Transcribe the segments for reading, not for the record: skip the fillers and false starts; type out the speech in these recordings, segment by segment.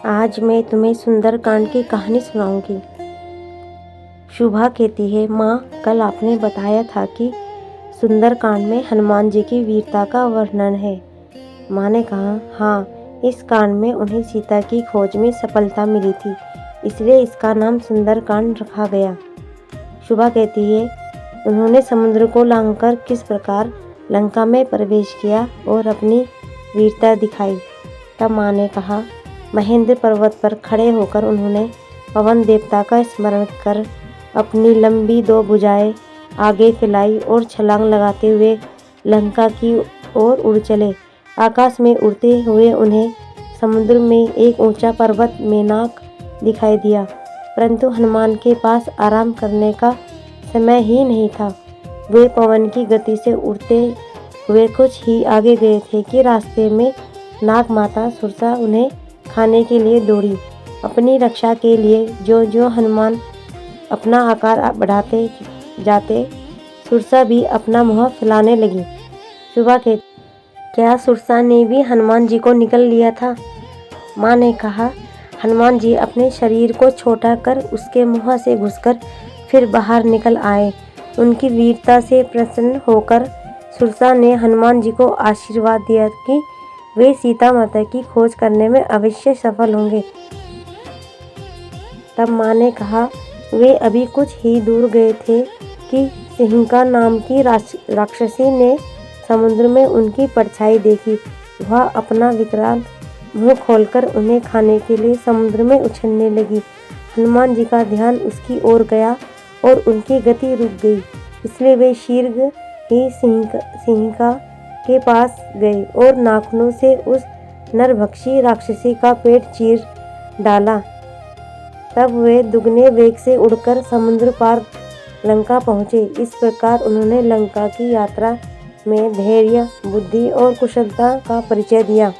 आज मैं तुम्हें सुंदरकांड की कहानी सुनाऊंगी। शुभा कहती है, माँ, कल आपने बताया था कि सुंदरकांड में हनुमान जी की वीरता का वर्णन है। माँ ने कहा, हाँ, इस कांड में उन्हें सीता की खोज में सफलता मिली थी, इसलिए इसका नाम सुंदरकांड रखा गया। शुभा कहती है, उन्होंने समुद्र को लांघकर किस प्रकार लंका में प्रवेश किया और अपनी वीरता दिखाई। तब माँ ने कहा, महेंद्र पर्वत पर खड़े होकर उन्होंने पवन देवता का स्मरण कर अपनी लंबी 2 भुजाएं आगे फैलाई और छलांग लगाते हुए लंका की ओर उड़ चले। आकाश में उड़ते हुए उन्हें समुद्र में एक ऊंचा पर्वत मेनाक दिखाई दिया, परंतु हनुमान के पास आराम करने का समय ही नहीं था। वे पवन की गति से उड़ते हुए कुछ ही आगे गए थे कि रास्ते में नाग माता सुरसा उन्हें खाने के लिए दौड़ी। अपनी रक्षा के लिए जो जो हनुमान अपना आकार बढ़ाते जाते, सुरसा भी अपना मुँह फैलाने लगी। शुभा के, क्या सुरसा ने भी हनुमान जी को निगल लिया था? माँ ने कहा, हनुमान जी अपने शरीर को छोटा कर उसके मुँह से घुसकर फिर बाहर निकल आए। उनकी वीरता से प्रसन्न होकर सुरसा ने हनुमान जी को आशीर्वाद दिया कि वे सीता माता की खोज करने में अवश्य सफल होंगे। तब माँ ने कहा, वे अभी कुछ ही दूर गए थे कि सिंहिका नाम की राक्षसी ने समुद्र में उनकी परछाई देखी। वह अपना विकराल मुंह खोलकर उन्हें खाने के लिए समुद्र में उछलने लगी। हनुमान जी का ध्यान उसकी ओर गया और उनकी गति रुक गई, इसलिए वे शीघ्र ही सिंहिका के पास गए और नाखूनों से उस नरभक्षी राक्षसी का पेट चीर डाला। तब वे दुगने वेग से उड़कर समुद्र पार लंका पहुँचे। इस प्रकार उन्होंने लंका की यात्रा में धैर्य, बुद्धि और कुशलता का परिचय दिया।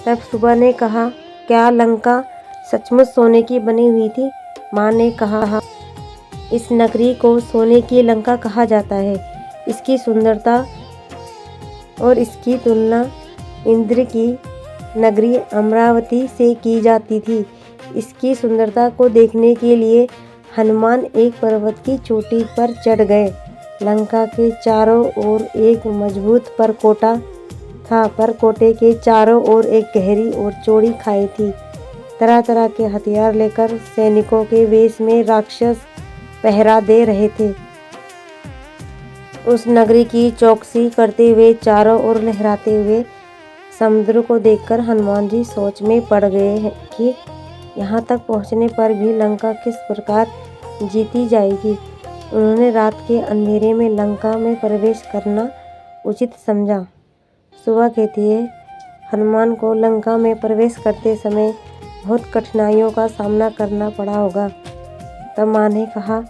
तब सुबह ने कहा, क्या लंका सचमुच सोने की बनी हुई थी? माँ ने कहा, इस नगरी को सोने की लंका कहा जाता है। इसकी सुंदरता और इसकी तुलना इंद्र की नगरी अमरावती से की जाती थी। इसकी सुंदरता को देखने के लिए हनुमान एक पर्वत की चोटी पर चढ़ गए। लंका के चारों ओर एक मजबूत परकोटा था। परकोटे के चारों ओर एक गहरी और चौड़ी खाई थी। तरह तरह के हथियार लेकर सैनिकों के वेश में राक्षस पहरा दे रहे थे। उस नगरी की चौकसी करते हुए चारों ओर लहराते हुए समुद्र को देखकर हनुमान जी सोच में पड़ गए हैं कि यहाँ तक पहुँचने पर भी लंका किस प्रकार जीती जाएगी। उन्होंने रात के अंधेरे में लंका में प्रवेश करना उचित समझा। सुबह कहती है, हनुमान को लंका में प्रवेश करते समय बहुत कठिनाइयों का सामना करना पड़ा होगा। तब माँ ने कहा,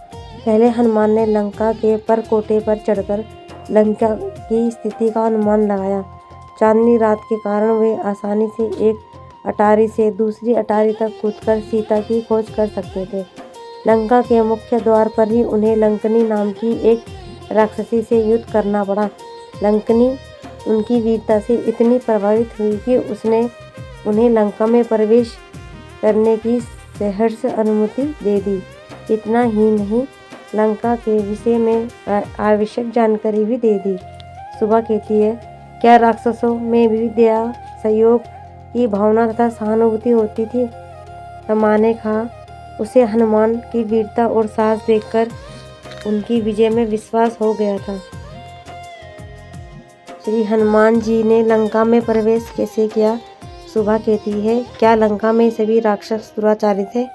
पहले हनुमान ने लंका के परकोटे पर चढ़कर लंका की स्थिति का अनुमान लगाया। चांदनी रात के कारण वे आसानी से एक अटारी से दूसरी अटारी तक कूदकर सीता की खोज कर सकते थे। लंका के मुख्य द्वार पर ही उन्हें लंकनी नाम की एक राक्षसी से युद्ध करना पड़ा। लंकनी उनकी वीरता से इतनी प्रभावित हुई कि उसने उन्हें लंका में प्रवेश करने की सहर्ष अनुमति दे दी। इतना ही नहीं, लंका के विषय में आवश्यक जानकारी भी दे दी। सुबह कहती है, क्या राक्षसों में भी दया, सहयोग की भावना तथा सहानुभूति होती थी? तब माँ ने कहा, उसे हनुमान की वीरता और साहस देखकर उनकी विजय में विश्वास हो गया था। श्री हनुमान जी ने लंका में प्रवेश कैसे किया? सुबह कहती है, क्या लंका में सभी राक्षस दुराचारी थे?